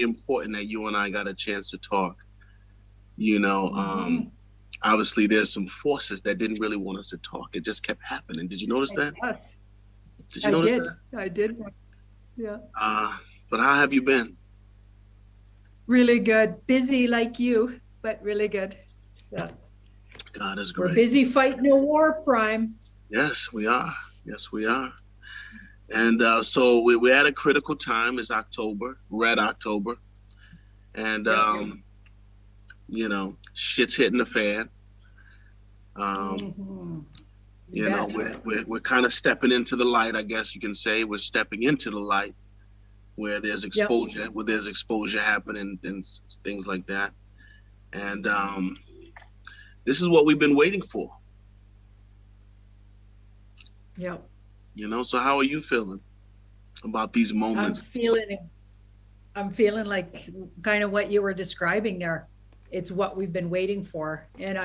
very important that you and I got a chance to talk. You know, obviously there's some forces that didn't really want us to talk. It just kept happening. Did you notice that? Yes, Did you I notice did. that? I did. Yeah. Uh, but how have you been? Really good. Busy like you, but really good. Yeah. God is We're great. busy fighting a war, Prime. Yes, we are. Yes, we are. And so we're at a critical time. It's October, red October. And, Yep. shit's hitting the fan. Um, Mm-hmm. You you know, bet. we're kind of stepping into the light, I guess you can say. We're stepping into the light Yep. where there's exposure happening and things like that. And this is what we've been waiting for, Yep. So how are you feeling about these I'm moments? feeling I'm feeling like kind of what you were describing there. It's what we've been waiting for. And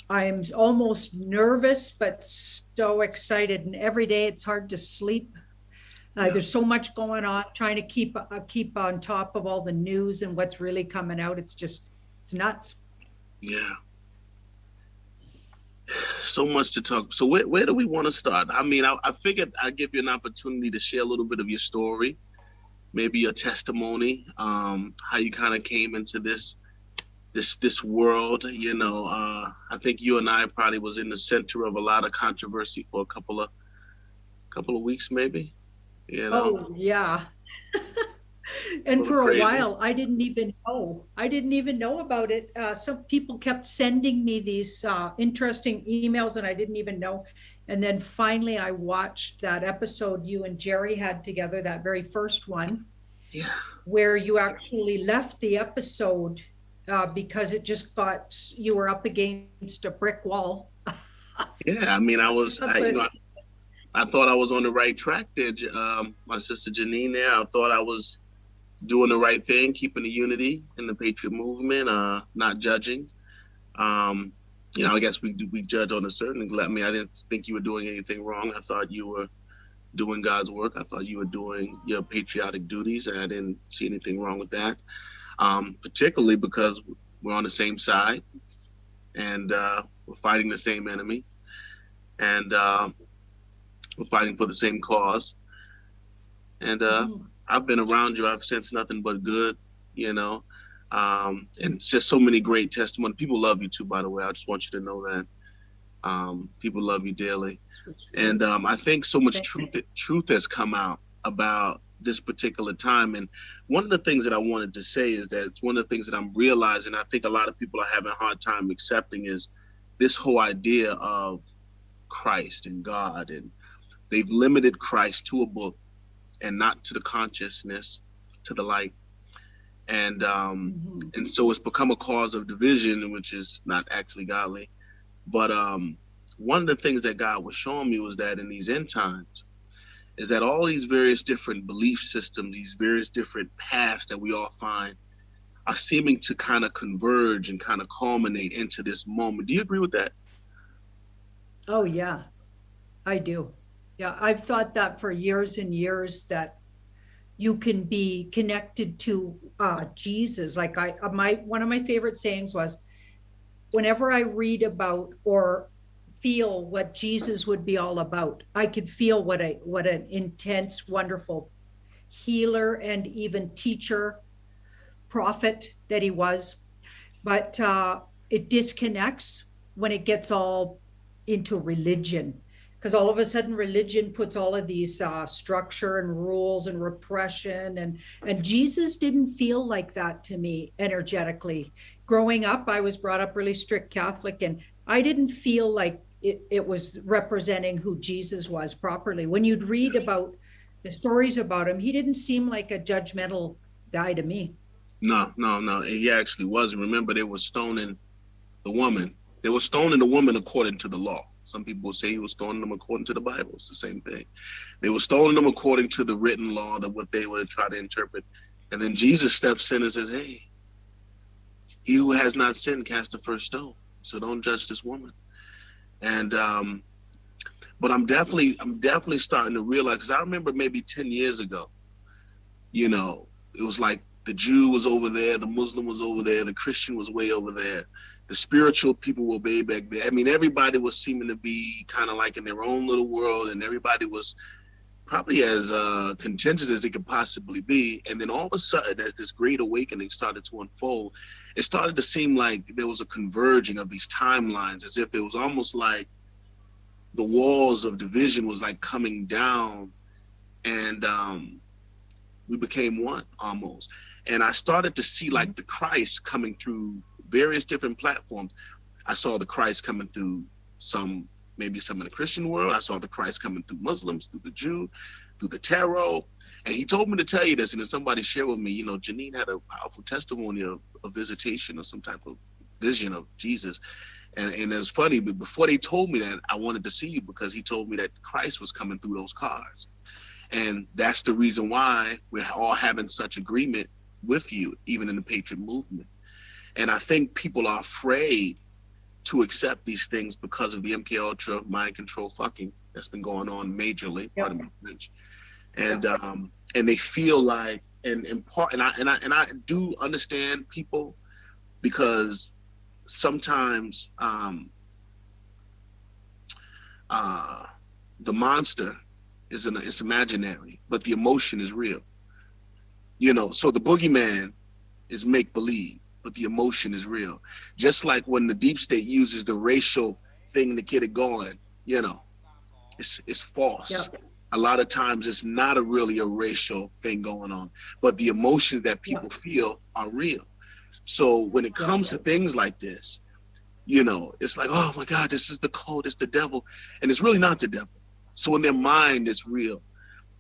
I'm almost nervous, but so excited. And every day it's hard to sleep. Yeah, There's so much going on, trying to keep on top of all the news and what's really coming out. It's nuts. yeah. So much to talk. So where do we want to start? I mean, I figured I'd give you an opportunity to share a little bit of your story, maybe your testimony, how you kind of came into this world. I think you and I probably was in the center of a lot of controversy for a couple of weeks, maybe. You know, Oh, yeah. a And little for a crazy. while, I didn't even know. I didn't even know about it. Some people kept sending me these interesting emails, and I didn't even know. And then finally, I watched that episode you and Jerry had together, that very first one, Yeah, where you actually left the episode because it just got, you were up against a brick wall. yeah. I mean, That's what it's, I thought I was on the right track there. My sister Janine there. I thought I was doing the right thing, keeping the unity in the patriot movement, not judging. Um, I guess we judge on a certain level. I mean, I didn't think you were doing anything wrong. I thought you were doing God's work. I thought you were doing your patriotic duties, and I didn't see anything wrong with that. Particularly because we're on the same side and we're fighting the same enemy, and we're fighting for the same cause. And Mhm. I've been around you. I've sensed nothing but good, you know. And it's just so many great testimony. People love you too, by the way. I just want you to know that people love you dearly. And I think so much truth has come out about this particular time. And one of the things that I wanted to say is that it's one of the things that I'm realizing. I think a lot of people are having a hard time accepting is this whole idea of Christ and God, and they've limited Christ to a book and not to the consciousness, to the light. And Mhm. and so it's become a cause of division, which is not actually godly. But one of the things that God was showing me was that in these end times, is that all these various different belief systems, these various different paths that we all find are seeming to kind of converge and kind of culminate into this moment. Do you agree with that? Oh, yeah, I do. Yeah, I've thought that for years and years that you can be connected to Jesus. Like my one of my favorite sayings was, whenever I read about or feel what Jesus would be all about, I could feel what an intense, wonderful healer and even teacher, prophet that he was. But it disconnects when it gets all into religion, because all of a sudden religion puts all of these structure and rules and repression, and Jesus didn't feel like that to me energetically. Growing up, I was brought up really strict Catholic, and I didn't feel like it was representing who Jesus was properly. When you'd read about the stories about him, he didn't seem like a judgmental guy to me. No, no, no. He actually wasn't. Remember, they were stoning the woman. They were stoning the woman according to the law. Some people say he was stoning them according to the Bible. It's the same thing. They were stoning them according to the written law, that what they would try to interpret. And then Jesus steps in and says, "Hey, he who has not sinned cast the first stone. So don't judge this woman." And but I'm definitely starting to realize, because I remember maybe 10 years ago, it was like The Jew was over there, the Muslim was over there, the Christian was way over there. The spiritual people were way back there. I mean, everybody was seeming to be kind of like in their own little world, and everybody was probably as contentious as it could possibly be. And then all of a sudden, as this great awakening started to unfold, it started to seem like there was a converging of these timelines, as if it was almost like the walls of division was like coming down, and we became one almost. And I started to see like the Christ coming through various different platforms. I saw the Christ coming through maybe some in the Christian world. I saw the Christ coming through Muslims, through the Jew, through the tarot. And he told me to tell you this, and then somebody shared with me, Janine had a powerful testimony of a visitation or some type of vision of Jesus. And it was funny, but before they told me that, I wanted to see you because he told me that Christ was coming through those cards. And that's the reason why we're all having such agreement with you, even in the Patriot movement. And I think people are afraid to accept these things because of the MK Ultra mind control fucking that's been going on majorly. Yep. Pardon my French. And they feel like, and I do understand people, because sometimes the monster it's imaginary, but the emotion is real. So the boogeyman is make believe, but the emotion is real. Just like when the deep state uses the racial thing to get it going, it's false. Yep. A lot of times it's not really a racial thing going on, but the emotions that people feel are real. So when it comes to things like this, it's like, oh my God, this is the code, it's the devil. And it's really not the devil. So in their mind, it's real.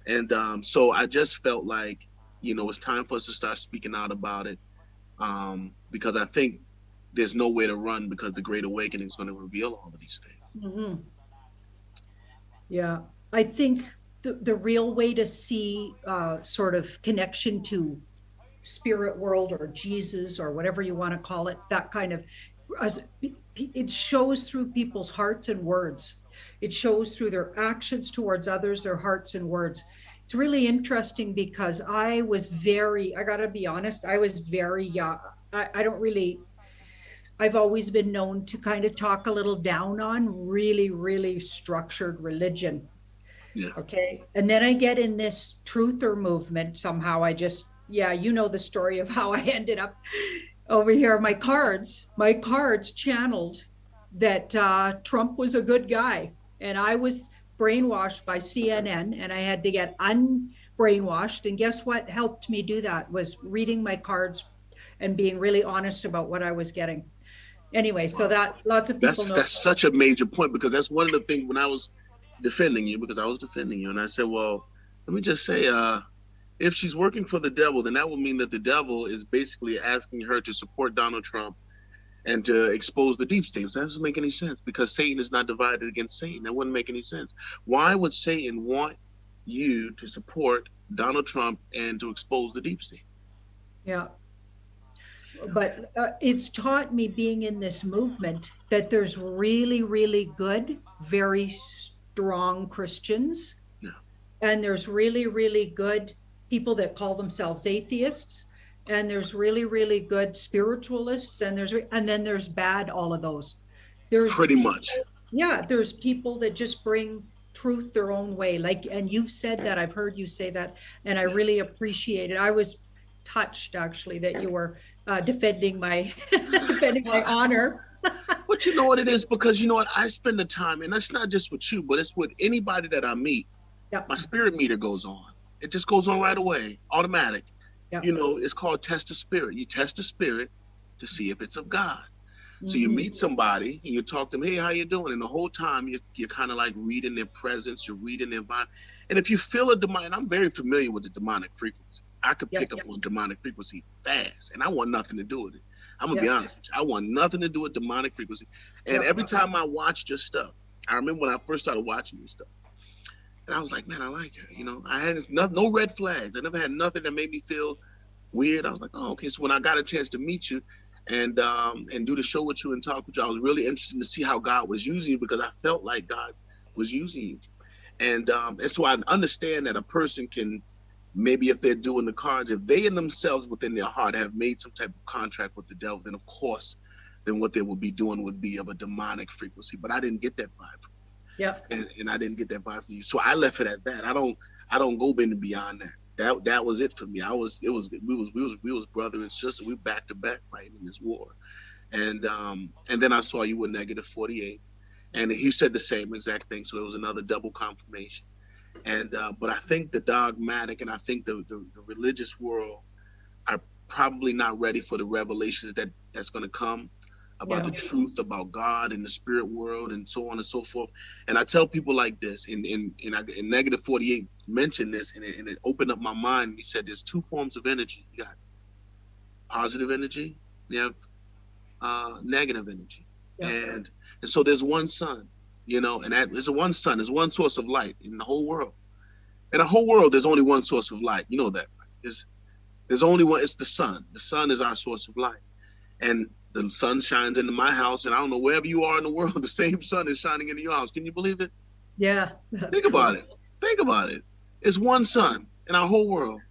And so I just felt like, it's time for us to start speaking out about it, because I think there's nowhere to run, because the Great Awakening is going to reveal all of these things. Mm-hmm. Yeah, I think the real way to see sort of connection to spirit world or Jesus or whatever you want to call it, that kind of, it shows through people's hearts and words. It shows through their actions towards others, their hearts and words. It's really interesting because I gotta be honest, I was very young. I've always been known to kind of talk a little down on really, really structured religion. Yeah. Okay. And then I get in this truther movement. Somehow I just, the story of how I ended up over here. My cards channeled that Trump was a good guy. And I was brainwashed by CNN, and I had to get unbrainwashed. And guess what helped me do that was reading my cards and being really honest about what I was getting. Anyway, so that lots of people know. That's such a major point, because that's one of the things when I was defending you, and I said, well, let me just say, if she's working for the devil, then that would mean that the devil is basically asking her to support Donald Trump and to expose the deep state. So that doesn't make any sense, because Satan is not divided against Satan. That wouldn't make any sense. Why would Satan want you to support Donald Trump and to expose the deep state? Yeah. But it's taught me, being in this movement, that there's really, really good, very strong Christians. Yeah. And there's really, really good people that call themselves atheists. And there's really, really good spiritualists. And then there's bad, all of those. There's pretty much. Yeah. There's people that just bring truth their own way. And you've said that, I've heard you say that, and I really appreciate it. I was touched, actually, that you were defending my honor. But you know what it is, because you know what, I spend the time, and that's not just with you, but it's with anybody that I meet. Yep. My spirit meter goes on. It just goes on right away, automatic. Yep. It's called test the spirit. You test the spirit to see if it's of God. Mm-hmm. So you meet somebody and you talk to them, hey, how you doing? And the whole time you're kind of like reading their presence, you're reading their vibe. And if you feel a demonic, I'm very familiar with the demonic frequency. I could pick up on demonic frequency fast, and I want nothing to do with it. I'm gonna be honest with you. I want nothing to do with demonic frequency. And every time I watched your stuff, I remember when I first started watching your stuff, and I was like, man, I like her. I had no red flags. I never had nothing that made me feel weird. I was like, oh, okay. So when I got a chance to meet you and do the show with you and talk with you, I was really interested to see how God was using you, because I felt like God was using you. And so I understand that a person can maybe if they're doing the cards, if they in themselves within their heart have made some type of contract with the devil, then of course, then what they would be doing would be of a demonic frequency. But I didn't get that vibe from Yep. you, and I didn't get that vibe from you. So I left it at that. I don't go beyond that. That was it for me. We was brother and sister. We back to back fighting in this war, and then I saw you with -48, and he said the same exact thing. So it was another double confirmation. And but I think the dogmatic and I think the religious world are probably not ready for the revelations that's going to come about Yeah. the truth about God and the spirit world and so on and so forth. And I tell people like this, in -48 mentioned this, and it opened up my mind. He said there's two forms of energy. You got positive energy, you have negative energy, Yeah. and so there's one sun, and that there's a one sun, there's one source of light in the whole world. In the whole world, there's only one source of light. You know that, right? There's only one. It's the sun. The sun is our source of light, and the sun shines into my house, and I don't know wherever you are in the world, the same sun is shining into your house. Can you believe it? Yeah. That's Think cool. about it. Think about it. It's one sun in our whole world.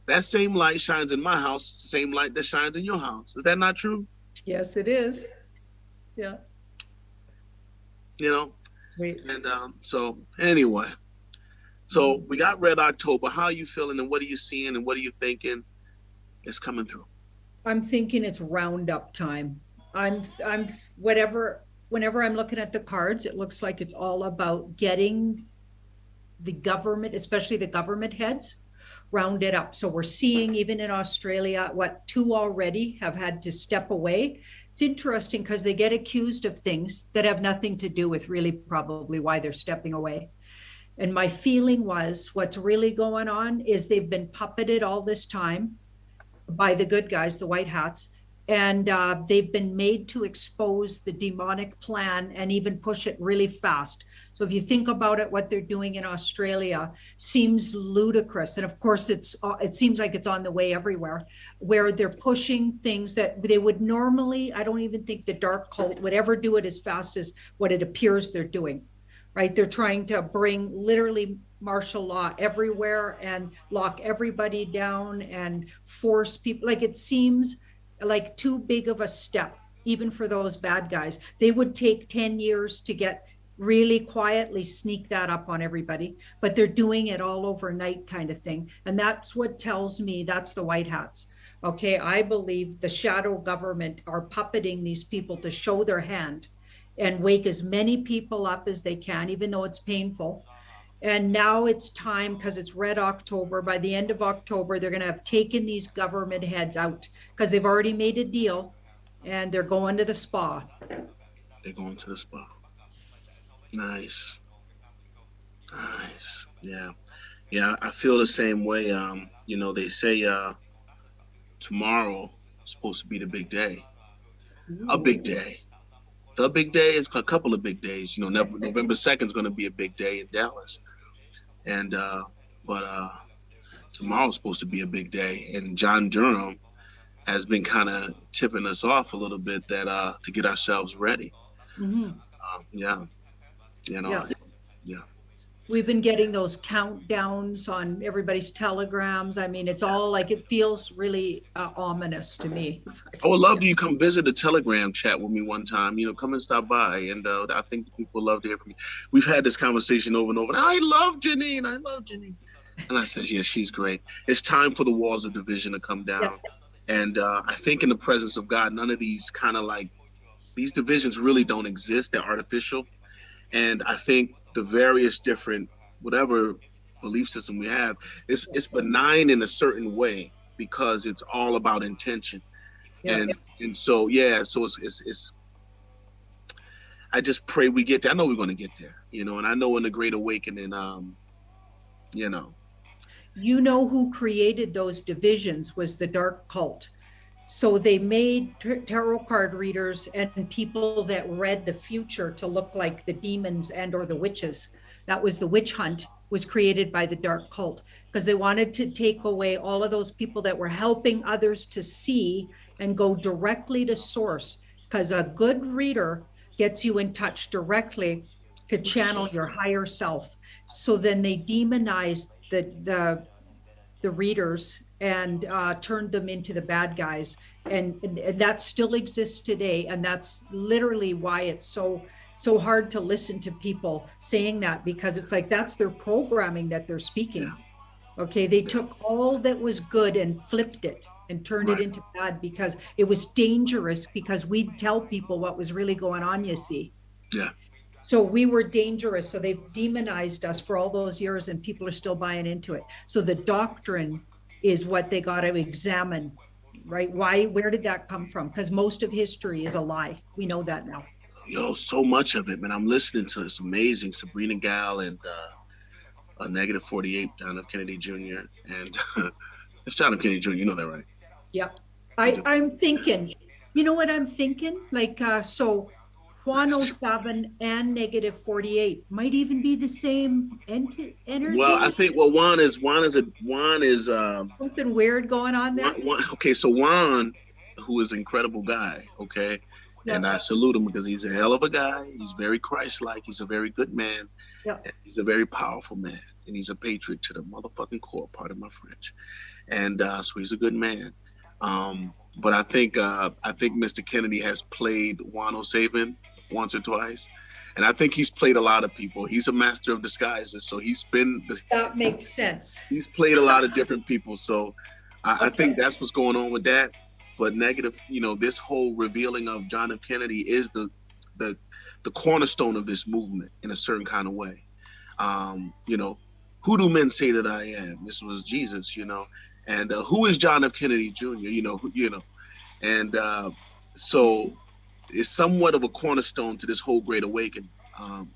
That same light shines in my house, same light that shines in your house. Is that not true? Yes, it is. Yeah. You know. Sweet. And so anyway, so we got Red October. How are you feeling, and what are you seeing, and what are you thinking is coming through? I'm thinking it's roundup time. I'm whenever I'm looking at the cards, it looks like it's all about getting the government, especially the government heads, rounded up. So we're seeing even in Australia, what, two already have had to step away. It's interesting because they get accused of things that have nothing to do with really probably why they're stepping away. And my feeling was what's really going on is they've been puppeted all this time by the good guys, the white hats, and they've been made to expose the demonic plan and even push it really fast. So if you think about it, what they're doing in Australia seems ludicrous, and of course it seems like it's on the way everywhere, where they're pushing things that they would normally. I don't even think the dark cult would ever do it as fast as what it appears they're doing. Right? They're trying to bring literally martial law everywhere and lock everybody down and force people. Like it seems like too big of a step, even for those bad guys. They would take 10 years to get really quietly sneak that up on everybody, but they're doing it all overnight kind of thing. And that's what tells me that's the white hats. Okay, I believe the shadow government are puppeting these people to show their hand and wake as many people up as they can, even though it's painful. And now it's time because it's Red October. By the end of October, they're going to have taken these government heads out because they've already made a deal and they're going to the spa. They're going to the spa. Nice. Nice. Yeah. Yeah, I feel the same way. They say tomorrow is supposed to be the big day. A big day. The big day is a couple of big days. November 2nd is going to be a big day in Dallas. And but tomorrow's supposed to be a big day. And John Durham has been kind of tipping us off a little bit that to get ourselves ready. Mm-hmm. Yeah. Yeah. Yeah. We've been getting those countdowns on everybody's telegrams. I mean, it's all like, it feels really ominous to me. I would love you come visit the Telegram chat with me one time. Come and stop by, and I think people love to hear from you. We've had this conversation over and over. I love Janine. And I said, yeah, she's great. It's time for the walls of division to come down. Yeah. And I think in the presence of God, none of these kind of like, these divisions really don't exist. They're artificial. And I think the various different, whatever belief system we have, it's benign in a certain way because it's all about intention. Yeah. And so, yeah, so it's I just pray we get there. I know we're going to get there, and I know in the Great Awakening, who created those divisions was the dark cult. So they made tarot card readers and people that read the future to look like the demons and or the witches. That was the witch hunt, was created by the dark cult because they wanted to take away all of those people that were helping others to see and go directly to source, because a good reader gets you in touch directly to channel your higher self. So then they demonized the the readers and turned them into the bad guys. And that still exists today. And that's literally why it's so hard to listen to people saying that, because it's like that's their programming that they're Yeah. speaking. Okay, they Yeah. took all that was good and flipped it and turned it Right. into bad because it was dangerous, because we'd tell people what was really going on, you see. Yeah. So we were dangerous. So they've demonized us for all those years, and people are still buying into it. So the doctrine is what they got to examine, right? Why, where did that come from? Because most of history is a lie. We know that now. Yo, so much of it, man. I'm listening to it's amazing. Sabrina Gal and Negative 48, John F. Kennedy Jr. And it's John F. Kennedy Jr. You know that, right? Yeah. You do. I'm thinking, you know what I'm thinking? Like, so Juan oh 07 and negative 48 might even be the same Well, I energy. think Juan is Something weird going on there. Okay, so Juan, who is an incredible guy, okay, and Yeah. I salute him because he's a hell of a guy. He's very Christ-like. He's a very good man. Yeah. And he's a very powerful man, and he's a patriot to the motherfucking core. Pardon my French. And so he's a good man. But I think Mr. Kennedy has played Juan O'Savin once or twice, and I think he's played a lot of people. He's a master of disguises, so That makes sense. he's played a lot of different people. So I Okay. think that's what's going on with that. But negative, this whole revealing of John F. Kennedy is the the cornerstone of this movement in a certain kind of way. You know, who do men say that I am? This was Jesus, and who is John F. Kennedy Jr. And so it's somewhat of a cornerstone to this whole great awakening.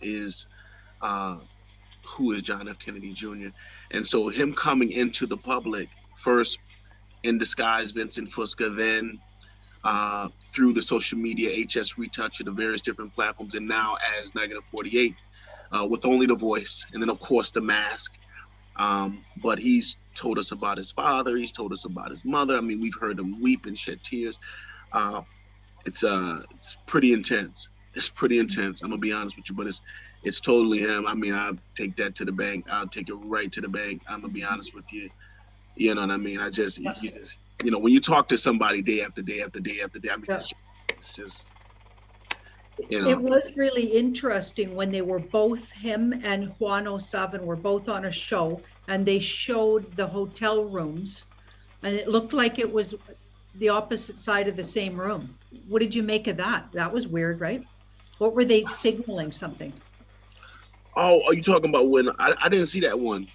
Is who is John F. Kennedy Jr. And so him coming into the public first in disguise, Vincent Fusca, then through the social media, HS Retouch, the various different platforms, and now as Negative 48 with only the voice, and then of course the mask. But he's told us about his father. He's told us about his mother. I mean, we've heard him weep and shed tears. It's pretty intense. It's pretty intense. I'm gonna be honest with you, but it's totally him. I mean, I'll take that to the bank. I'll take it right to the bank. I'm gonna be honest with you. You know what I mean? When you talk to somebody day after day after day after day, I mean, Yeah. it's just, It was really interesting when they were both, him and Juan oh 07 were both on a show, and they showed the hotel rooms, and it looked like it was the opposite side of the same room. What did you make of that? That was weird, right? What were they signaling something? Oh, are you talking about when I didn't see that one?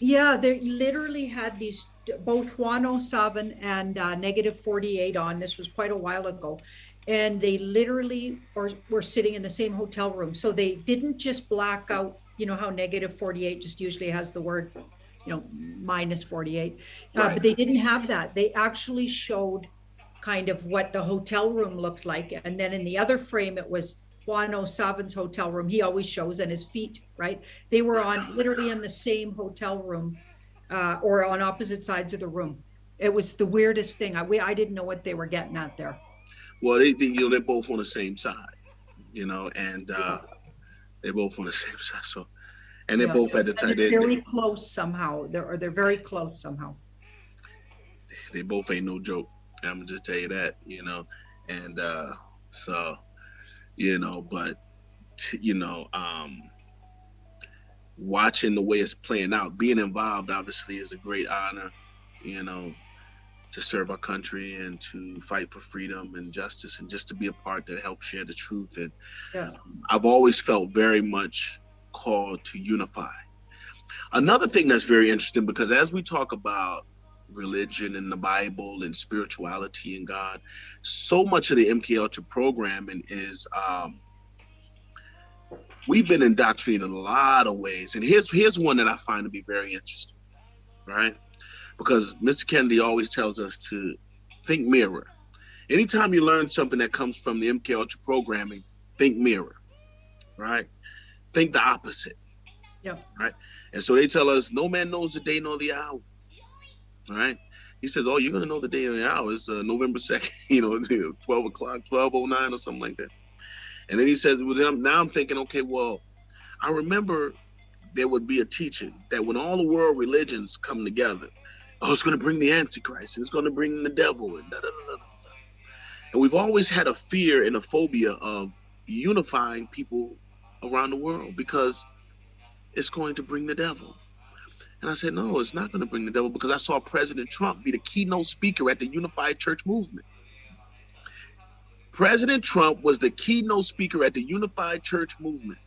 Yeah, they literally had these, both Juan oh 07 and negative 48 on. This was quite a while ago. And they literally were sitting in the same hotel room. So they didn't just black out, you know how negative 48 just usually has the word, minus 48. Right. But they didn't have that. They actually showed kind of what the hotel room looked like. And then in the other frame, it was Juan oh 07's hotel room. He always shows, and his feet, right? They were on literally in the same hotel room or on opposite sides of the room. It was the weirdest thing. I didn't know what they were getting at there. Well, they're both on the same side, and they're both on the same side. So, and they're Yeah. both at the And time. they're very close somehow. They're very close somehow. They both ain't no joke. I'm gonna just tell you that, and so, but watching the way it's playing out, being involved obviously is a great honor, you know, to serve our country and to fight for freedom and justice and just to be a part that helps share the truth. And Yeah. I've always felt very much called to unify. Another thing that's very interesting, because as we talk about religion and the Bible and spirituality and God, so much of the MK Ultra programming is we've been indoctrinated in a lot of ways. And here's one that I find to be very interesting, right? Because Mr. Kennedy always tells us to think mirror. Anytime you learn something that comes from the MK Ultra programming, think mirror, right? Think the opposite. Yeah. Right. And so they tell us no man knows the day nor the hour. All right. He says, oh, you're going to know the day and the hour. It's November 2nd, 12 o'clock, 12:09 or something like that. And then he says, well, now I'm thinking, okay, well, I remember there would be a teaching that when all the world religions come together Oh, it's going to bring the Antichrist, and it's going to bring the devil, and da, da, da, da. And we've always had a fear and a phobia of unifying people around the world because it's going to bring the devil. And I said, no, it's not going to bring the devil, because I saw President Trump be the keynote speaker at the Unified Church Movement. President Trump was the keynote speaker at the Unified Church Movement.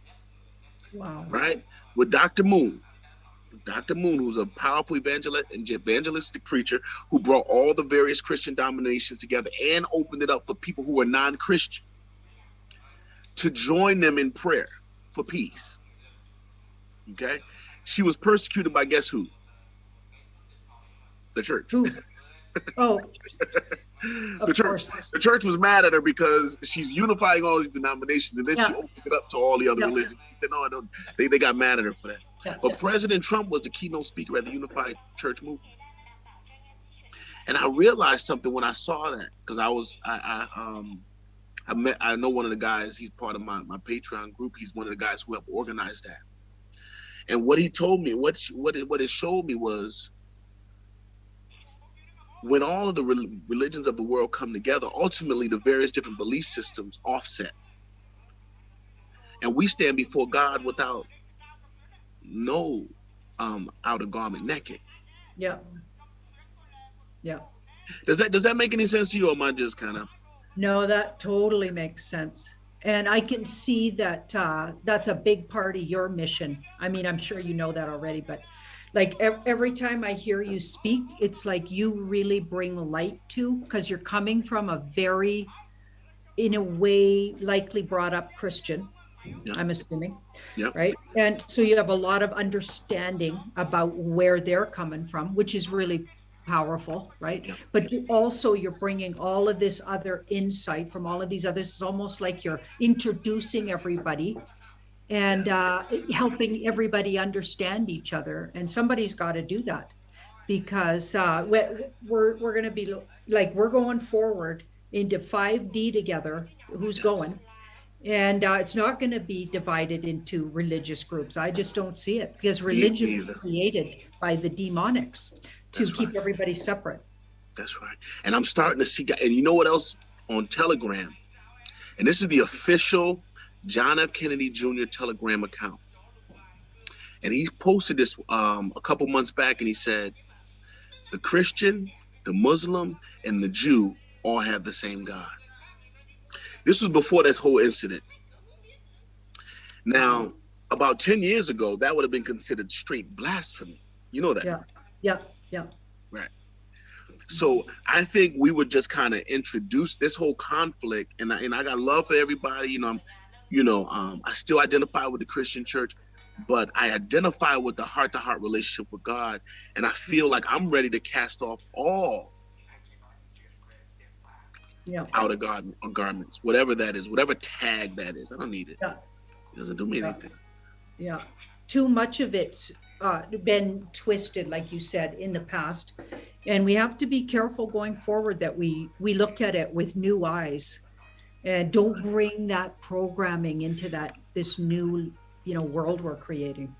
Wow. Right? With Dr. Moon. Dr. Moon, who's a powerful evangelistic preacher who brought all the various Christian denominations together and opened it up for people who are non-Christian to join them in prayer for peace. Okay? She was persecuted by, guess who? The church. Who? Oh, the church. The church was mad at her because she's unifying all these denominations, and then she opened it up to all the other religions. She said, no, I don't. They got mad at her for that. But President Trump was the keynote speaker at the Unified Church Movement. And I realized something when I saw that, because I know one of the guys. He's part of my Patreon group. He's one of the guys who helped organize that. And what he told me, what it showed me was, when all of the religions of the world come together, ultimately the various different belief systems offset. And we stand before God without no outer garment, naked. Yeah. Yeah. Does that make any sense to you, or am I just kind of? No, that totally makes sense. And I can see that that's a big part of your mission. I mean, I'm sure you know that already, but like every time I hear you speak, it's like you really bring light to, because you're coming from a very, in a way, likely brought up Christian, I'm assuming, right? And so you have a lot of understanding about where they're coming from, which is really powerful, right? But you're bringing all of this other insight from all of these others. It's almost like you're introducing everybody and helping everybody understand each other. And somebody's got to do that, because we're going to be like, we're going forward into 5D together. Who's going? And it's not going to be divided into religious groups. I just don't see it, because religion was created by the demonics to keep everybody separate. That's right. And I'm starting to see, and you know what else? On Telegram, and this is the official John F. Kennedy Jr. Telegram account. And he posted this a couple months back, and he said, the Christian, the Muslim, and the Jew all have the same God. This was before this whole incident. Now, about 10 years ago, that would have been considered straight blasphemy. You know that? Yeah. Right. So I think we would just kind of introduce this whole conflict, and I got love for everybody. I still identify with the Christian church, but I identify with the heart-to-heart relationship with God, and I feel like I'm ready to cast off all outer garments, whatever that is, whatever tag that is. I don't need it. It doesn't do me anything. Yeah. Too much of it's been twisted, like you said, in the past. And we have to be careful going forward that we look at it with new eyes, and don't bring that programming into this new, world we're creating.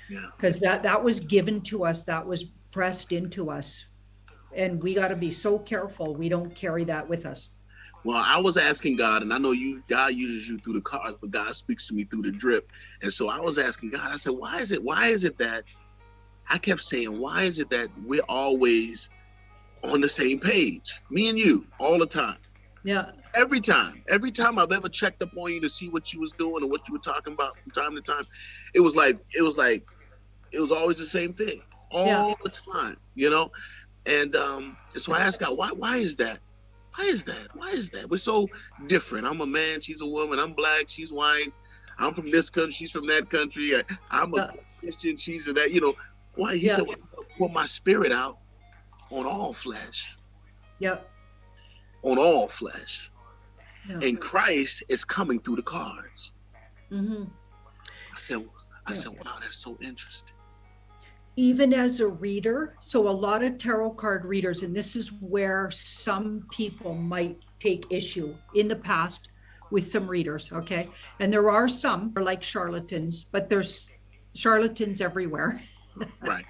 Because that was given to us, that was pressed into us. And we got to be so careful we don't carry that with us. Well, I was asking God, and I know God uses you through the cards, but God speaks to me through the drip. And so I was asking God, I said, why is it that I kept saying, why is it that we're always on the same page, me and you, all the time? Yeah. Every time I've ever checked up on you to see what you was doing and what you were talking about from time to time, it was always the same thing all the time, And so I asked God, why is that? Why is that? We're so different. I'm a man, she's a woman. I'm black, she's white. I'm from this country, she's from that country. I'm a Christian, she's a that. Why? He said, well, I'm going to pour my spirit out on all flesh. Yep. On all flesh. Yeah. And Christ is coming through the cards. Mm-hmm. I said, wow, that's so interesting. Even as a reader, so a lot of tarot card readers, and this is where some people might take issue in the past with some readers, okay? And there are some are like charlatans, but there's charlatans everywhere. Right.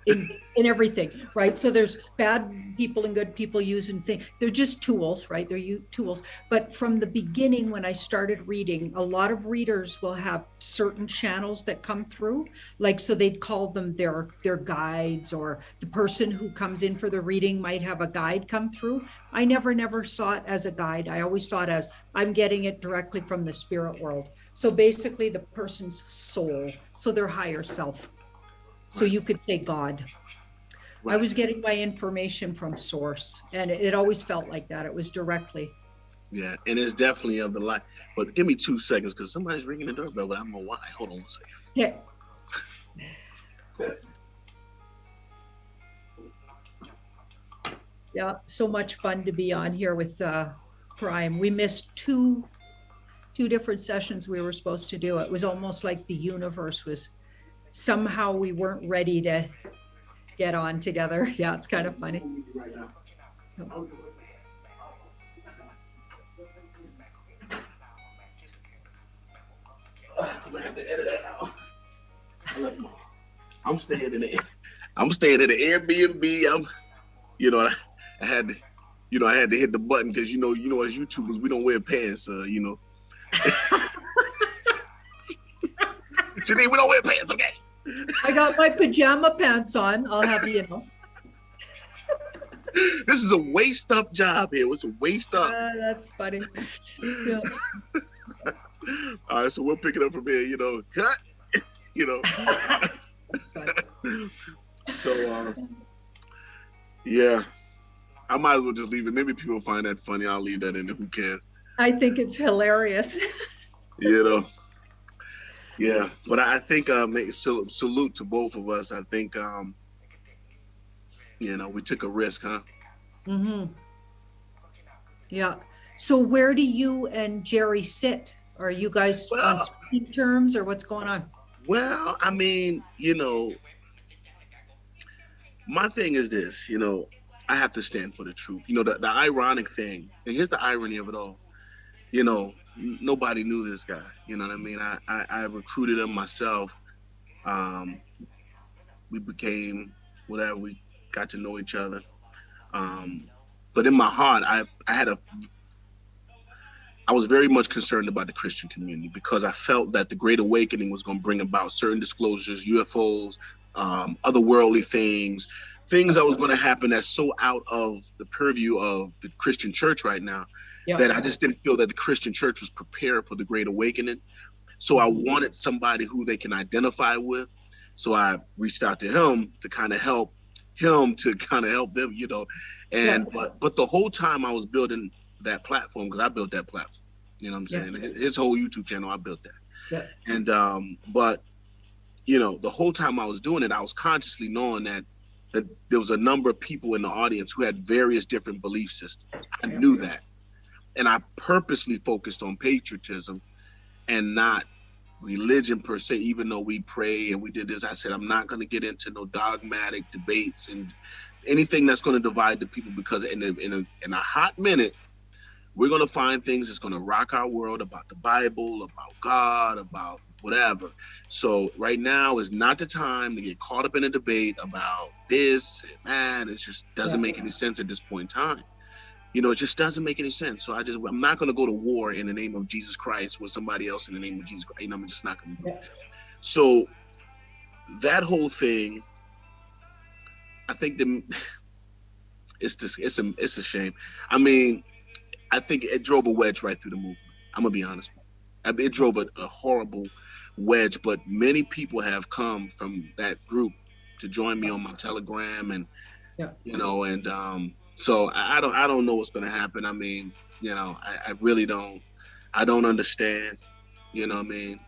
in everything, right? So there's bad people and good people using things. They're just tools, right? They're tools. But from the beginning, when I started reading, a lot of readers will have certain channels that come through, like, so they'd call them their guides, or the person who comes in for the reading might have a guide come through. I never saw it as a guide. I always saw it as, I'm getting it directly from the spirit world. So basically the person's soul, so their higher self. So Right. you could say God. I Right. was getting my information from source, and it always felt like that. It was directly. Yeah, and it's definitely of the light. But give me 2 seconds because somebody's ringing the doorbell, but I don't know why. Hold on 1 second. Yeah. Yeah, so much fun to be on here with Prime. We missed two different sessions we were supposed to do. It was almost like the universe was, somehow we weren't ready to get on together. Yeah, it's kind of funny. I'm gonna have to edit that out. I'm staying in the I'm staying in the Airbnb. I had to, I had to hit the button because as YouTubers we don't wear pants. Janine, we don't wear pants, okay? I got my pajama pants on. I'll have you know. This is a waist up job here. It's a waist up. That's funny. Yeah. All right, so we'll pick it up from here. Cut. So yeah, I might as well just leave it. Maybe people find that funny. I'll leave that in there. Who cares? I think it's hilarious. Yeah, but I think salute to both of us. I think we took a risk, huh? Mm-hmm. Yeah. So where do you and Jerry sit? Are you guys on speaking terms, or what's going on? Well, I mean, my thing is this, I have to stand for the truth. The ironic thing, and here's the irony of it all. Nobody knew this guy. You know what I mean? I recruited him myself. We became whatever. We got to know each other. But in my heart, I was very much concerned about the Christian community because I felt that the Great Awakening was going to bring about certain disclosures, UFOs, otherworldly things that was going to happen that's so out of the purview of the Christian church right now that I just didn't feel that the Christian church was prepared for the Great Awakening. So I wanted somebody who they can identify with. So I reached out to him to kind of help them, but the whole time I was building that platform, because I built that platform, you know what I'm saying? His whole YouTube channel, I built that. Yeah. And but the whole time I was doing it, I was consciously knowing that there was a number of people in the audience who had various different belief systems. I knew that. And I purposely focused on patriotism and not religion per se, even though we pray and we did this. I said, I'm not going to get into no dogmatic debates and anything that's going to divide the people, because in a hot minute, we're going to find things that's going to rock our world about the Bible, about God, about whatever. So right now is not the time to get caught up in a debate about this and that. It just doesn't make any sense at this point in time. It just doesn't make any sense. So I'm not going to go to war in the name of Jesus Christ with somebody else in the name of Jesus Christ. I'm just not going to do it. So that whole thing, I think it's a shame. I mean, I think it drove a wedge right through the movement. I'm gonna be honest. It drove a horrible wedge, but many people have come from that group to join me on my Telegram, and so I don't know what's gonna happen. I mean, I really don't. I don't understand. You know what I mean?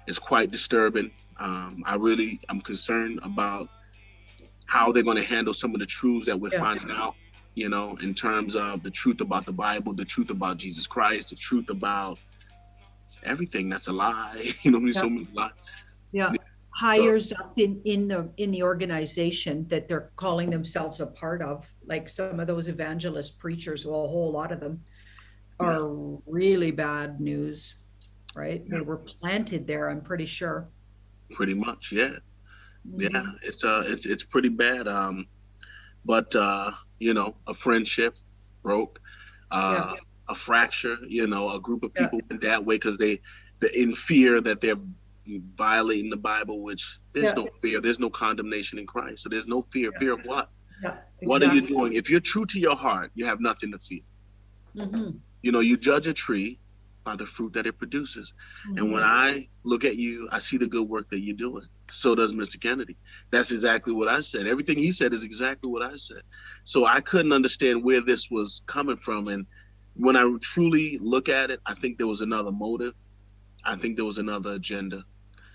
It's quite disturbing. I'm concerned about how they're going to handle some of the truths that we're finding out, in terms of the truth about the Bible, the truth about Jesus Christ, the truth about everything that's a lie. So many lies. Yeah. Hires up in the organization that they're calling themselves a part of, like some of those evangelist preachers, well, a whole lot of them are really bad news, right? They were planted there, I'm pretty sure. Pretty much, yeah. Yeah, Mhm. it's pretty bad. But a friendship broke, Yeah, uh, a fracture. A group of yeah, people went that way because they in fear that they're violating the Bible, which there's yeah, no fear, there's no condemnation in Christ. So there's no fear. Fear of what? yeah, What are you exactly. doing? If you're true to your heart, you have nothing to fear. Hmm. You judge a tree by the fruit that it produces. And when Hmm. I look at you, I see the good work that you're doing. So does Mr. Kennedy. That's exactly what I said. Everything he said is exactly what I said. So I couldn't understand where this was coming from. And when I truly look at it, I think there was another motive. I think there was another agenda.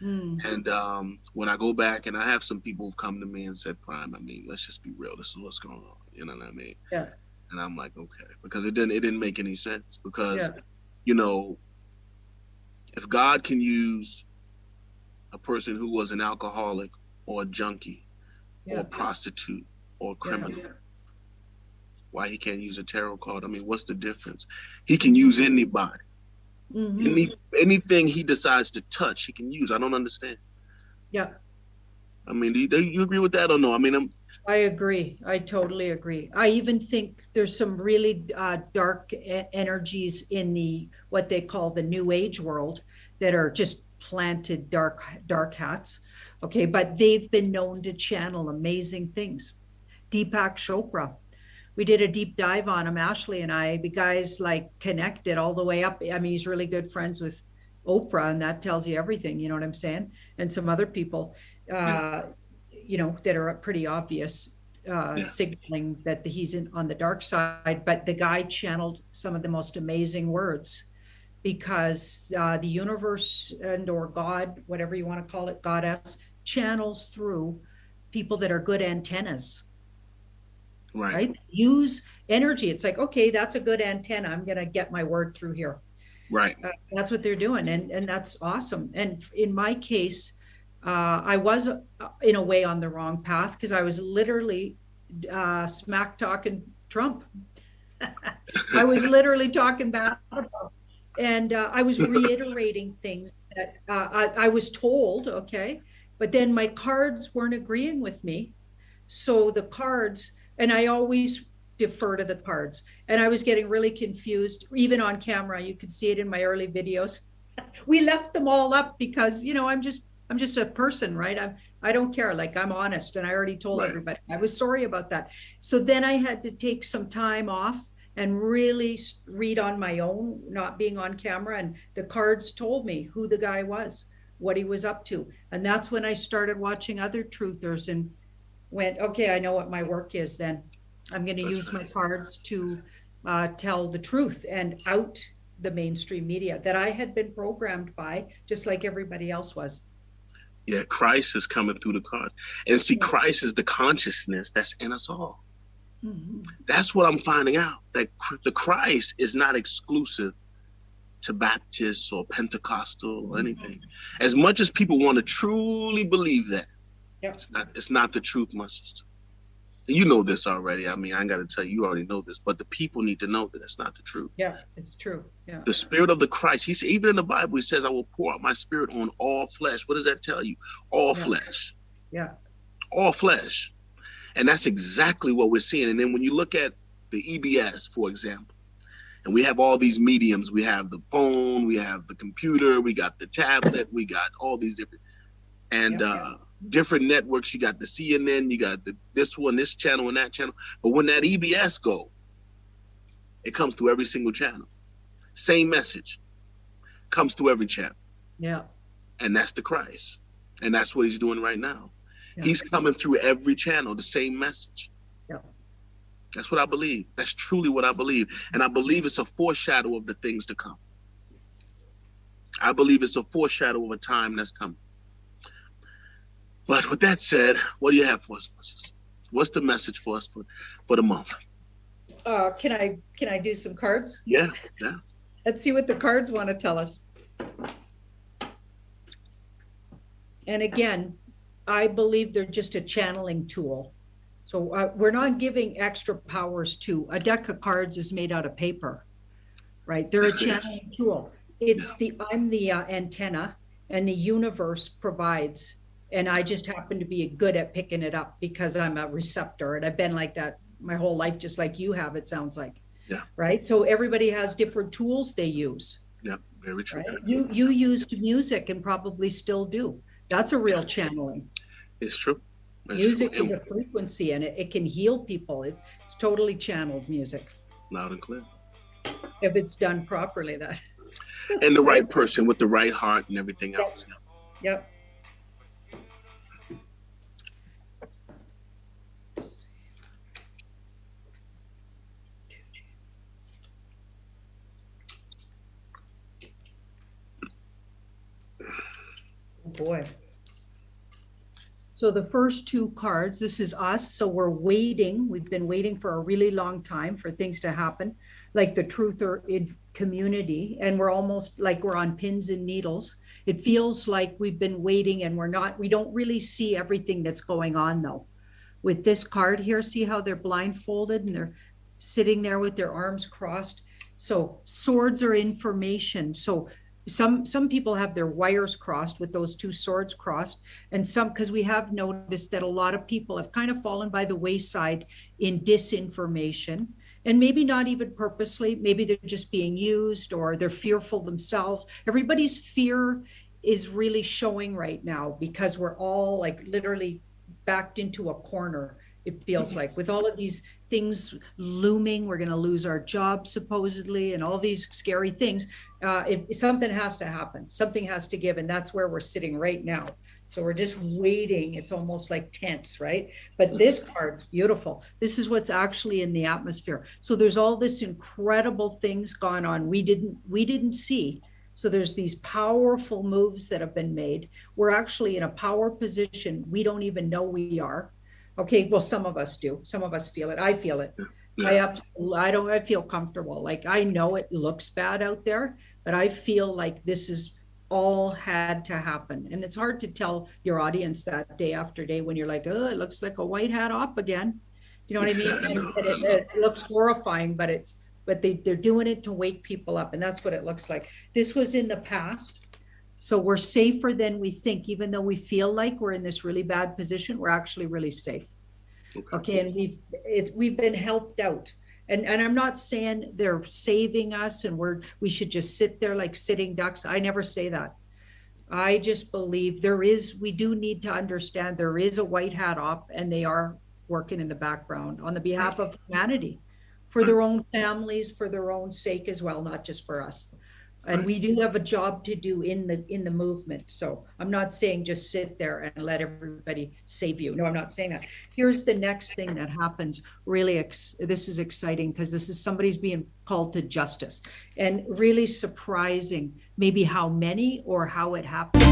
Mm. And when I go back, and I have some people who've come to me and said, Prime, I mean, let's just be real. This is what's going on. You know what I mean? Yeah, And I'm like, okay, because it didn't make any sense. Because yeah, you know, if God can use a person who was an alcoholic or a junkie or a yeah, prostitute or a yeah. criminal, why he can't use a tarot card? I mean, what's the difference? He can Hmm. use anybody. Hmm. Anything he decides to touch, he can use. I don't understand. Yeah. I mean, do you agree with that or no? I mean, I agree. I totally agree. I even think there's some really dark energies in the what they call the new age world that are just planted dark hats. Okay, but they've been known to channel amazing things. Deepak Chopra. We did a deep dive on him, Ashley and I. The guy's like connected all the way up. I mean, he's really good friends with Oprah, and that tells you everything. You know what I'm saying? And some other people, yeah, uh, that are pretty obvious, yeah, signaling that he's on the dark side. But the guy channeled some of the most amazing words because the universe and or God, whatever you want to call it, goddess, channels through people that are good antennas, right, right? Use energy. It's like, okay, that's a good antenna. I'm going to get my word through here. right, That's what they're doing. And that's awesome. And in my case, I was in a way on the wrong path because I was literally smack talking Trump. I was literally talking bad about him. And I was reiterating things that I was told, okay, but then my cards weren't agreeing with me. So the cards, and I always defer to the cards. And I was getting really confused, even on camera. You could see it in my early videos. We left them all up because, I'm just a person, right? I don't care. Like I'm honest. And I already told right. everybody I was sorry about that. So then I had to take some time off and really read on my own, not being on camera. And the cards told me who the guy was, what he was up to. And that's when I started watching other truthers and went, okay, I know what my work is then. I'm going to That's use my right. cards to tell the truth and out the mainstream media that I had been programmed by, just like everybody else was. Yeah, Christ is coming through the cards, and see, Christ is the consciousness that's in us all. Mhm. That's what I'm finding out. That the Christ is not exclusive to Baptists or Pentecostal or anything. As much as people want to truly believe that, Yep. it's not the truth, my sister. You know this already. I mean, I ain't got to tell you, you already know this, but the people need to know that it's not the truth. Yeah, it's true. Yeah. The spirit of the Christ, he said, even in the Bible, he says, I will pour out my spirit on all flesh. What does that tell you? All Yeah. flesh, Yeah. all flesh. And that's exactly what we're seeing. And then when you look at the EBS, for example, and we have all these mediums, we have the phone, we have the computer, we got the tablet, we got all these different and Yeah. different networks. You got the CNN, you got this one, this channel, and that channel. But when that EBS go, it comes through every single channel. Same message comes through every channel, Yeah. and that's the Christ, and that's what he's doing right now. Yeah. He's coming through every channel, the same message. Yeah. That's what I believe. That's truly what I believe, and I believe it's a foreshadow of the things to come. I believe it's a foreshadow of a time that's coming. But with that said, what do you have for us, Mrs.? What's the message for us for the month? Can I do some cards? Yeah, yeah. Let's see what the cards want to tell us. And again, I believe they're just a channeling tool. So we're not giving extra powers to a deck of cards is made out of paper, right? They're a Yes. channeling tool. Yeah. I'm the antenna, and the universe provides And I just happen to be good at picking it up because I'm a receptor, and I've been like that my whole life, just like you have, it sounds like. Yeah. Right. So everybody has different tools they use. Yeah. Very true. Right. You used music and probably still do. That's a real channeling. It's true. It's true. Music is a frequency, and it can heal people. It's totally channeled music Loud and clear. if it's done properly. That And the right person with the right heart and everything else. Yep. Oh boy. So the first two cards, this is us. So we're waiting. We've been waiting for a really long time for things to happen, like the truth or in community. And we're almost like we're on pins and needles. It feels like we've been waiting and we don't really see everything that's going on though. With this card here, see how they're blindfolded and they're sitting there with their arms crossed. So swords are information. So some people have their wires crossed with those two swords crossed, and some, because we have noticed that a lot of people have kind of fallen by the wayside in disinformation, and maybe not even purposely, maybe they're just being used or they're fearful themselves. Everybody's fear is really showing right now because we're all like literally backed into a corner. It feels like with all of these things looming, we're going to lose our jobs supposedly, and all these scary things. Something has to happen. Something has to give, and that's where we're sitting right now. So we're just waiting. It's almost like tense, right? But this card's beautiful. This is what's actually in the atmosphere. So there's all this incredible things going on we didn't see. So there's these powerful moves that have been made. We're actually in a power position we don't even know we are. Okay, well, some of us do. Some of us feel it. I feel it. Yeah. I feel comfortable. Like I know it looks bad out there, but I feel like this is all had to happen. And it's hard to tell your audience that day after day when you're like, oh, it looks like a white hat op again. You know what I mean? And it looks horrifying, but they're doing it to wake people up. And that's what it looks like. This was in the past. So we're safer than we think, even though we feel like we're in this really bad position, we're actually really safe. Okay, and we've been helped out. And I'm not saying they're saving us and we should just sit there like sitting ducks. I never say that. I just believe we do need to understand there is a white hat op, and they are working in the background on the behalf of humanity, for their own families, for their own sake as well, not just for us. And we do have a job to do in the movement. So I'm not saying just sit there and let everybody save you. No, I'm not saying that. Here's the next thing that happens. Really, this is exciting because this is somebody's being called to justice, and really surprising maybe how many or how it happens.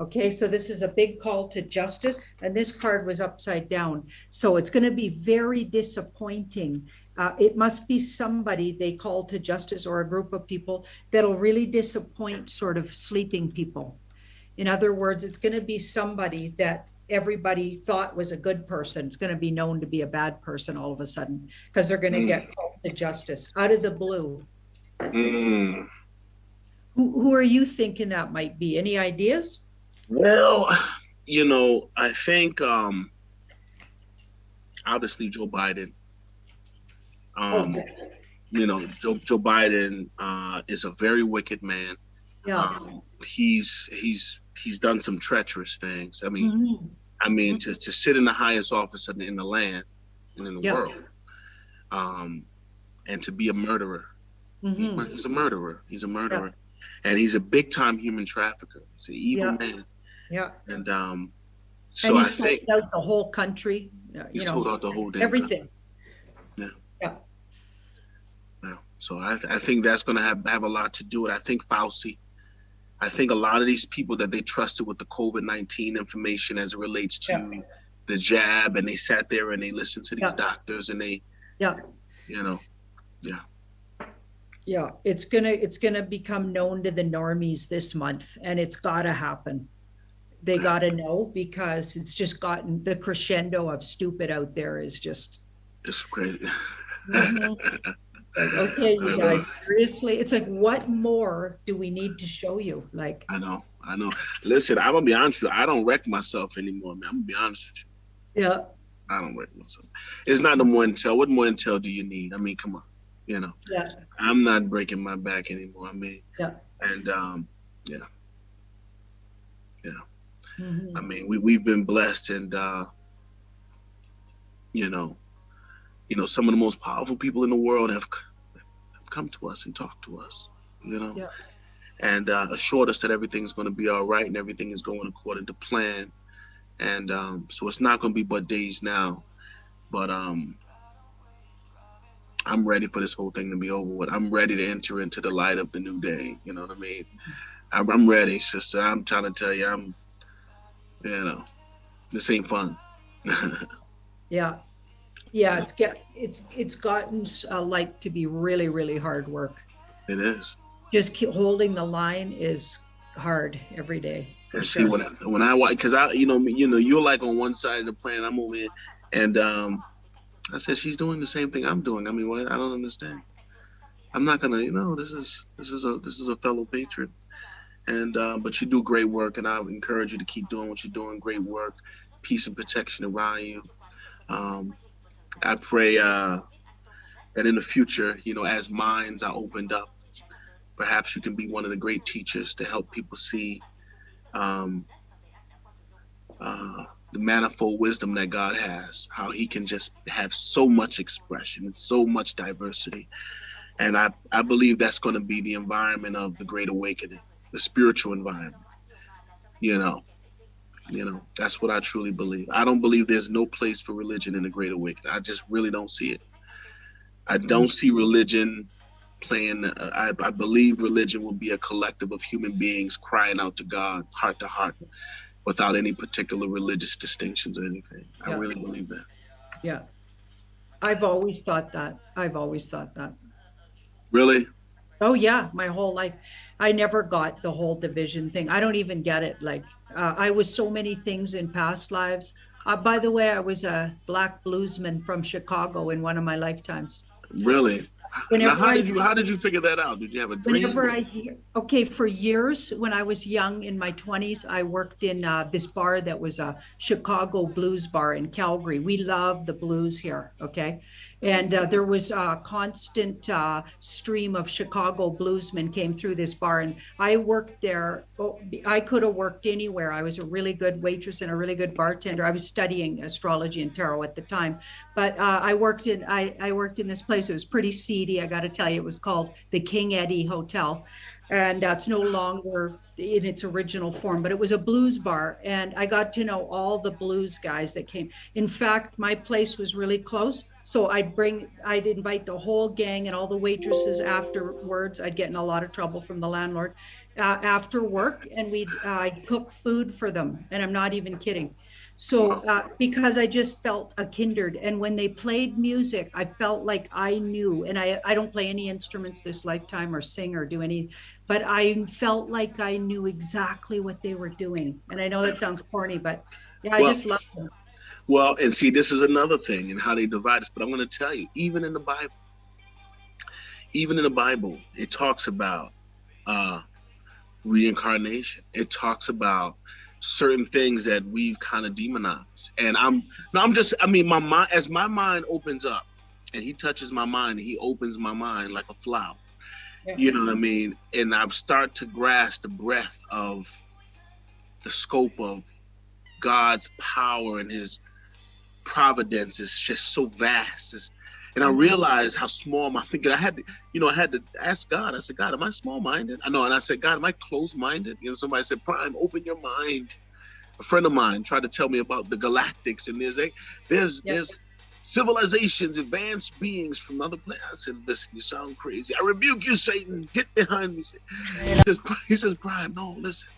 Okay, so this is a big call to justice, and this card was upside down. So it's going to be very disappointing. It must be somebody they call to justice, or a group of people that'll really disappoint sort of sleeping people. In other words, it's going to be somebody that everybody thought was a good person. It's going to be known to be a bad person all of a sudden because they're going to get called to justice out of the blue. Who are you thinking that might be? Any ideas? Well, I think obviously Joe Biden. Joe Biden is a very wicked man. Yeah. He's done some treacherous things. I mean, to sit in the highest office in the land and in the world, and to be a murderer. He's a murderer. He's a murderer, and he's a big time human trafficker. He's an evil man. Yeah. And so I think sold out the whole country. He sold out the whole damn everything. Country. Yeah. So I think that's going to have a lot to do with it. I think Fauci. I think a lot of these people that they trusted with the COVID-19 information as it relates to the jab, and they sat there and they listened to these doctors, and they, it's gonna become known to the normies this month, and it's got to happen. They got to know, because it's just gotten, the crescendo of stupid out there is just, it's crazy. Like, okay, you I know. guys, seriously, it's like, what more do we need to show you? Like, I know. I know. Listen, I'm gonna be honest with you. I don't wreck myself anymore, man. I'm gonna be honest with you. yeah, I don't wreck myself. It's not the more intel. What more intel do you need? I mean, come on. You know, yeah, I'm not breaking my back anymore. I mean, yeah. and yeah, yeah. I Hmm. mean, we've been blessed, and you know, some of the most powerful people in the world have come to us and talked to us. You know, Yeah. and assured us that everything's going to be all right and everything is going according to plan. And so it's not going to be but days now. But I'm ready for this whole thing to be over with. I'm ready to enter into the light of the new day. You know what I mean? I'm ready, sister. I'm trying to tell you, you know, this ain't fun. Yeah. Yeah. It's gotten like to be really, really hard work. It is. Just keep holding the line is hard every day for And see, sure. when I watch, because you're like on one side of the planet, I'm over here, and I said she's doing the same thing I'm doing. I mean, what? I don't understand. I'm not gonna, this is a fellow patriot, and but you do great work, and I would encourage you to keep doing what you're doing. Great work, peace and protection around you. Um, I pray that in the future, as minds are opened up, perhaps you can be one of the great teachers to help people see um, uh, the manifold wisdom that God has, how He can just have so much expression and so much diversity. And I believe that's going to be the environment of the Great Awakening, the spiritual environment. You know, that's what I truly believe. I don't believe there's no place for religion in the Great Awakening. I just really don't see it. I don't see religion playing. I believe religion will be a collective of human beings crying out to God, heart to heart, without any particular religious distinctions or anything. I Yeah. really believe that. Yeah. I've always thought that. I've always thought that. Really? Oh yeah, my whole life. I never got the whole division thing. I don't even get it. Like I was so many things in past lives. By the way, I was a black bluesman from Chicago in one of my lifetimes. Really? Now, Whenever I how did you figure that out? Did you have a dream? whenever I hear, okay, for years when I was young in my 20s, I worked in this bar that was a Chicago blues bar in Calgary. We love the blues here, okay? And there was a constant stream of Chicago bluesmen came through this bar, and I worked there. Oh, I could have worked anywhere. I was a really good waitress and a really good bartender. I was studying astrology and tarot at the time, but I worked in this place. It was pretty seedy. I got to tell you, it was called the King Eddie Hotel, and it's no longer in its original form, but it was a blues bar, and I got to know all the blues guys that came. In fact, my place was really close, so I'd invite the whole gang and all the waitresses afterwards. I'd get in a lot of trouble from the landlord after work, and I'd cook food for them, and I'm not even kidding. So, Wow. because I just felt a kindred. And when they played music, I felt like I knew, and I don't play any instruments this lifetime or sing or do any, but I felt like I knew exactly what they were doing. And I know that sounds corny, but yeah, I Well, just love them. and see, this is another thing and how they divide us. But I'm going to tell you, even in the Bible, it talks about uh, reincarnation. It talks about certain things that we've kind of demonized. And I'm just, I mean, my mind, as my mind opens up, and He touches my mind, He opens my mind like a flower. Yeah. You know what I mean? And I start to grasp the breadth of the scope of God's power and His providence is just so vast. And I realized how small my thinking. I had to ask God. I said, God, am I small-minded? I know, and I said, God, am I closed-minded? Somebody said, Prime, open your mind. A friend of mine tried to tell me about the galactics, and there's civilizations, advanced beings from other planets. I said, listen, you sound crazy. I rebuke you, Satan. Get behind me. He says, Prime, no, listen.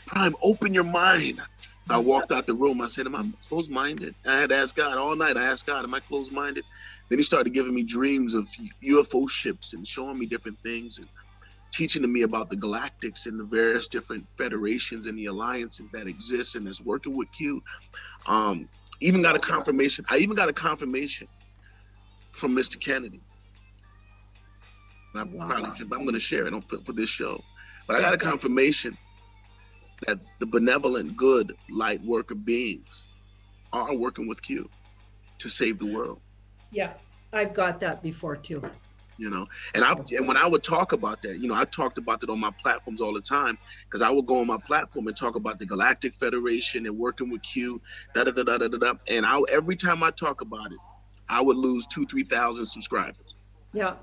Prime, open your mind. I walked out the room. I said, am I closed-minded? I had to ask God all night. I asked God, am I closed-minded? Then He started giving me dreams of UFO ships and showing me different things and teaching to me about the galactics and the various different federations and the alliances that exist and that's working with Q. Even got a confirmation. I even got a confirmation from Mr. Kennedy And I Wow. probably should, but I'm going to share it for this show. But I got Yeah. a confirmation that the benevolent, good, light worker beings are working with Q to save the world. Yeah. I've got that before too. You know, and when I would talk about that, I talked about it on my platforms all the time, because I would go on my platform and talk about the Galactic Federation and working with Q, da da da da da da. And every time I talk about it, I would lose 2,000-3,000 subscribers. Yeah.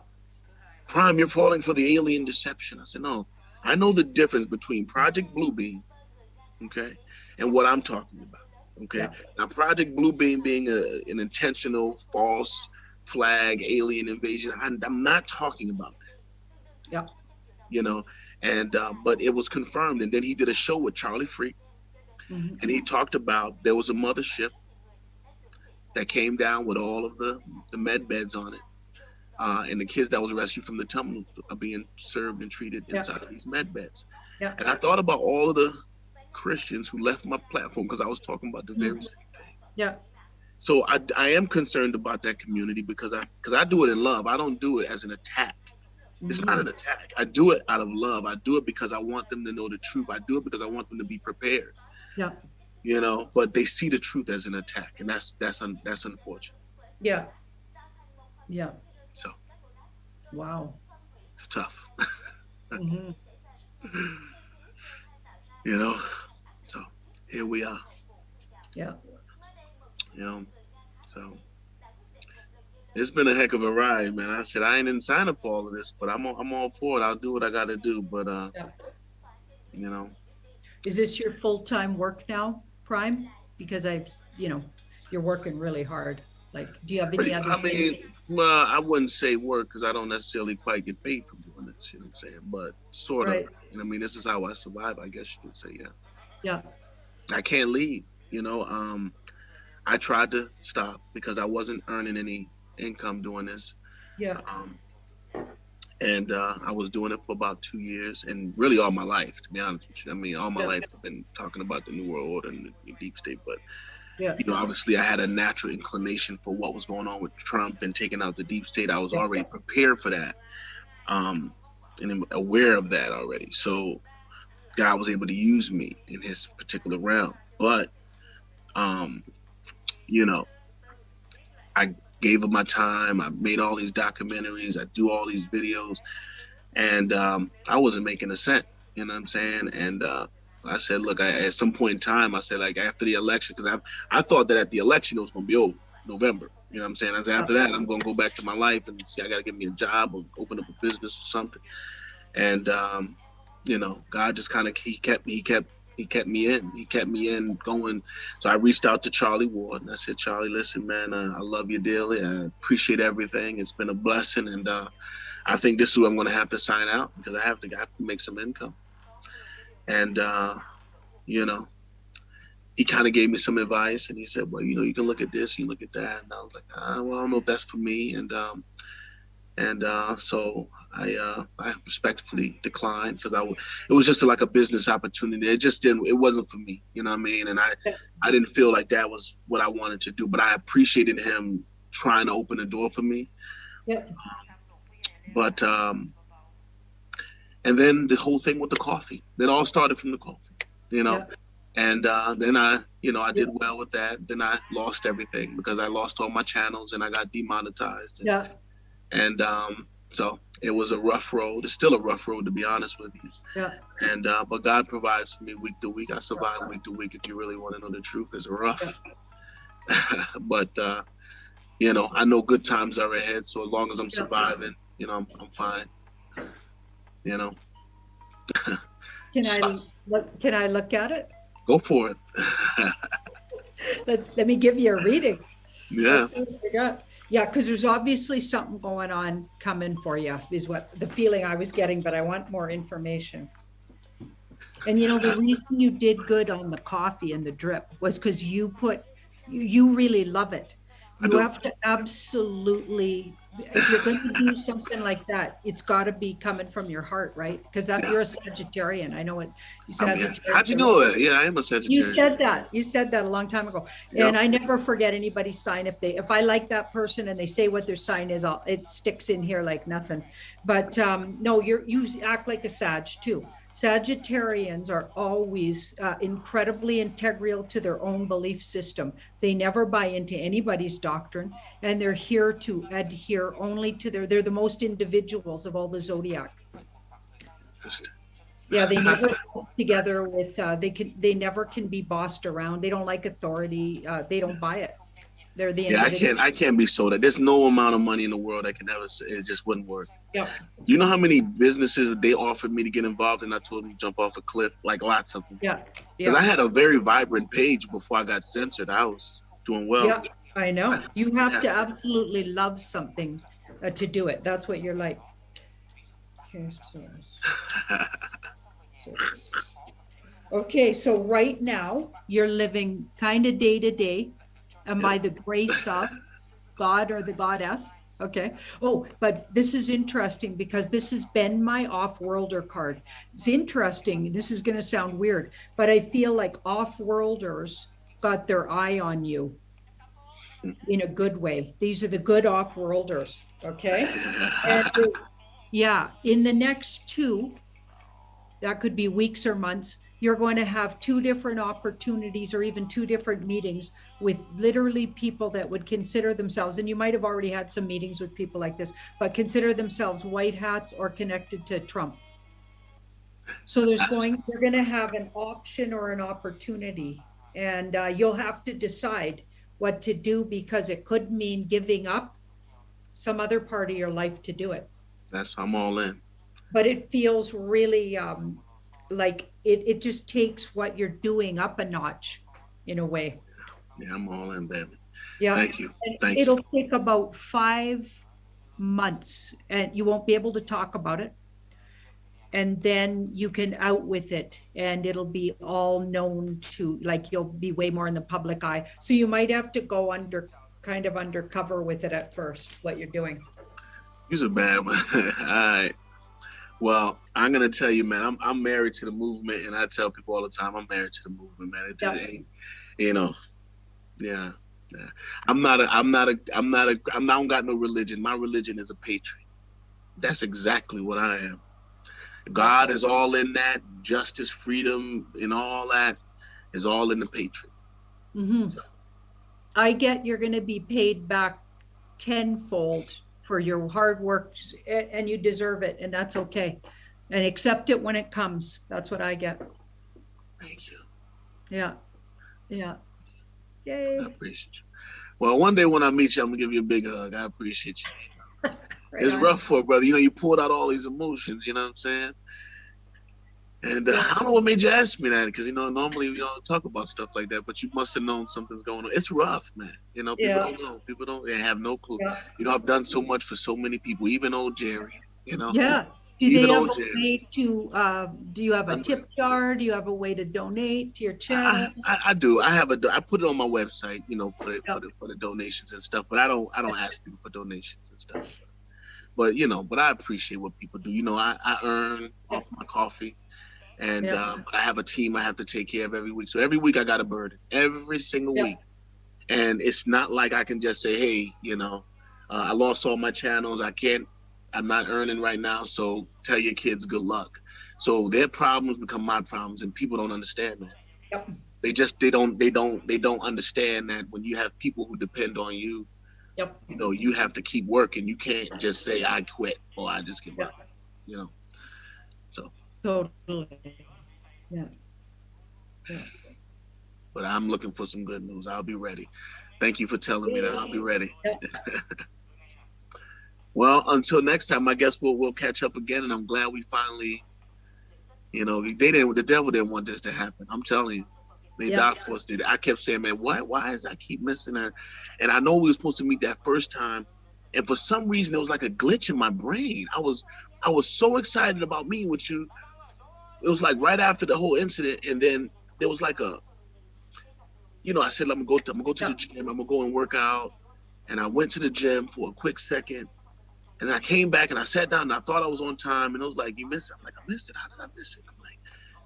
Prime, you're falling for the alien deception. I said, no, I know the difference between Project Bluebeam, okay, and what I'm talking about. Okay. Yeah. Now, Project Bluebeam being an intentional false flag alien invasion, I'm not talking about that. Yeah. And but it was confirmed. And then he did a show with Charlie Freak, Mhm. and he talked about there was a mothership that came down with all of the med beds on it. And the kids that was rescued from the tunnels are being served and treated inside of these med beds. Yeah. And I thought about all of the Christians who left my platform because I was talking about the very same thing. Yeah. So I am concerned about that community because I do it in love. I don't do it as an attack. It's not an attack. I do it out of love. I do it because I want them to know the truth. I do it because I want them to be prepared. Yeah. But they see the truth as an attack, and that's unfortunate. Yeah. Yeah. So Wow. it's tough. Hmm. So here we are. Yeah. So it's been a heck of a ride, man. I said I ain't didn't sign up for all of this, but I'm all for it. I'll do what I got to do. But Yeah. Is this your full-time work now, Prime? Because you're working really hard. Like, do you have any other? I mean, well, I wouldn't say work because I don't necessarily quite get paid for doing this. You know what I'm saying? But sort Right. of. And I mean, this is how I survive. I guess you could say, yeah. Yeah. I can't leave. I tried to stop because I wasn't earning any income doing this. Yeah. And I was doing it for about 2 years, and really all my life, to be honest with you. I mean, all my Yeah. life I've been talking about the New World Order and the deep state, but Yeah. obviously I had a natural inclination for what was going on with Trump and taking out the deep state. I was already prepared for that, and aware of that already. So God was able to use me in his particular realm. But, I gave up my time. I made all these documentaries. I do all these videos, and I wasn't making a cent. You know what I'm saying? And I said, look, at some point in time, I said, like, after the election, because I thought that at the election it was going to be over, November. You know what I'm saying? I said, after that, I'm going to go back to my life and see, I got to get me a job or open up a business or something. And God just kind of he kept me in. He kept me in going. So I reached out to Charlie Ward and I said, Charlie, listen, man, I love you dearly. I appreciate everything. It's been a blessing. And I think this is where I'm going to have to sign out because I have to make some income. And, he kind of gave me some advice and he said, well, you can look at this, you look at that. And I was like, well, I don't know if that's for me. And so I respectfully declined because it was just like a business opportunity. It wasn't for me, you know what I mean? And I didn't feel like that was what I wanted to do, but I appreciated him trying to open the door for me. Yeah. But, and then the whole thing with the coffee, it all started from the coffee, Yeah. and then I did well with that. Then I lost everything because I lost all my channels and I got demonetized. Yeah. And so it was a rough road. It's still a rough road, to be honest with you. Yeah. And but God provides for me week to week. I survive week to week. If you really want to know the truth, it's rough. But I know good times are ahead. So as long as I'm surviving, I'm fine. Can I look at it? Go for it. Let me give you a reading. Yeah. Let's see what we got. Yeah, because there's obviously something going on coming for you, is what the feeling I was getting, but I want more information. And the reason you did good on the coffee and the drip was because you really love it. You have to absolutely if you're going to do something like that, it's got to be coming from your heart, right? Because that Yeah. you're a Sagittarian. I know it. Yeah. Sagittarius How'd you are know really. that? Yeah, I am a You Sagittarius. said that. You said that a long time ago. Yep. And I never forget anybody's sign. If I like that person and they say what their sign is, it sticks in here like nothing. But no, you act like a Sag too. Sagittarians are always incredibly integral to their own belief system. They never buy into anybody's doctrine, and they're here to adhere only to they're the most individuals of all the zodiac. Interesting. Yeah, they never work together with they never can be bossed around. They don't like authority. They don't buy it. They're the Yeah, individual. I can't be sold that. There's no amount of money in the world I can ever say. It just wouldn't work. Yep. You know how many businesses that they offered me to get involved in? I told them to jump off a cliff, like lots of them. Yeah. Because I Yeah. had a very vibrant page before I got censored. I was doing well. Yeah. I know. You have Yeah. to absolutely love something to do it. That's what you're like. Okay, okay, so right now you're living kind of day to day, and by the grace of God or the goddess. Okay. Oh, but this is interesting because this has been my off-worlder card. It's interesting. This is going to sound weird, but I feel like off-worlders got their eye on you in a good way. These are the good off-worlders. Okay. And yeah, in the next two, that could be weeks or months, you're going to have two different opportunities or even two different meetings with literally people that would consider themselves, and you might have already had some meetings with people like this, but consider themselves white hats or connected to Trump. So you're going to have an option or an opportunity, and you'll have to decide what to do because it could mean giving up some other part of your life to do it. I'm all in. But it feels really like it just takes what you're doing up a notch in a way. Yeah, I'm all in, baby. Yeah. Thank you. And Thank it'll you. take about 5 months and you won't be able to talk about it. And then you can out with it and it'll be all known to, like, you'll be way more in the public eye. So you might have to go kind of undercover with it at first, what you're doing. You's a bad one. All right. Well, I'm gonna tell you, man. I'm married to the movement, and I tell people all the time, I'm married to the movement, man. It ain't, you know, yeah. I don't got no religion. My religion is a patriot. That's exactly what I am. God is all in that. Justice, freedom, and all that is all in the patriot. Mm-hmm. So. I get you're going to be paid back tenfold for your hard work, and you deserve it, and that's okay. And accept it when it comes. That's what I get. Thank you. Yeah. Yeah. Yay. I appreciate you. Well, one day when I meet you, I'm gonna give you a big hug. I appreciate you. Right, it's rough for a brother. You pulled out all these emotions. You know what I'm saying? And I don't know what made you ask me that, because normally we don't talk about stuff like that, but you must have known something's going on. It's rough, man. People don't know. They have no clue. Yeah. I've done so much for so many people, even old Jerry. Yeah. Do they have a way to? Do you have a tip jar? Do you have a way to donate to your channel? I do. I put it on my website, for the donations and stuff. But I don't ask people for donations and stuff. But but I appreciate what people do. I earn off my coffee. And I have a team I have to take care of every week. So every week I got a burden, every single week. And it's not like I can just say, hey, I lost all my channels. I'm not earning right now. So tell your kids good luck. So their problems become my problems, and people don't understand that. Yep. They don't understand that when you have people who depend on you, you have to keep working. You can't just say I quit or I just give up, So. Totally. Yeah. But I'm looking for some good news. I'll be ready. Thank you for telling me that. I'll be ready. Well, until next time, I guess we'll catch up again. And I'm glad we finally, the devil didn't want this to happen. I'm telling you. The dark force did it. I kept saying, man, why is I keep missing her? And I know we were supposed to meet that first time. And for some reason, it was like a glitch in my brain. I was so excited about meeting with you. It was like right after the whole incident, and then there was like I said, I'm gonna go to the gym. I'm gonna go and work out, and I went to the gym for a quick second, And I came back and I sat down and I thought I was on time, and it was like, you missed it. I'm like, I missed it. How did I miss it? I'm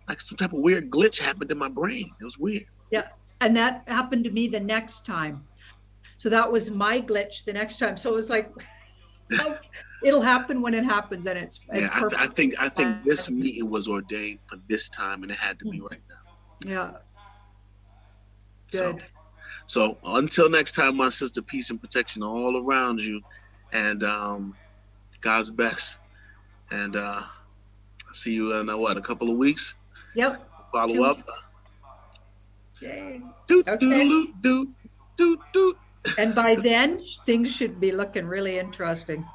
like some type of weird glitch happened in my brain. It was weird. Yeah. And that happened to me the next time. So that was my glitch the next time. So it was like, it'll happen when it happens, and it's I think this meeting was ordained for this time, and it had to be right now. Yeah. Good. So until next time, my sister, peace and protection all around you, and God's best. And see you in a couple of weeks. Yep. Follow up. Yay. Doot, okay. Doot, doot, doot. And by then, things should be looking really interesting.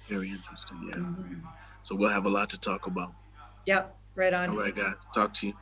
Very interesting, yeah. Mm-hmm. So we'll have a lot to talk about. Yep, right on. All right, guys. Talk to you.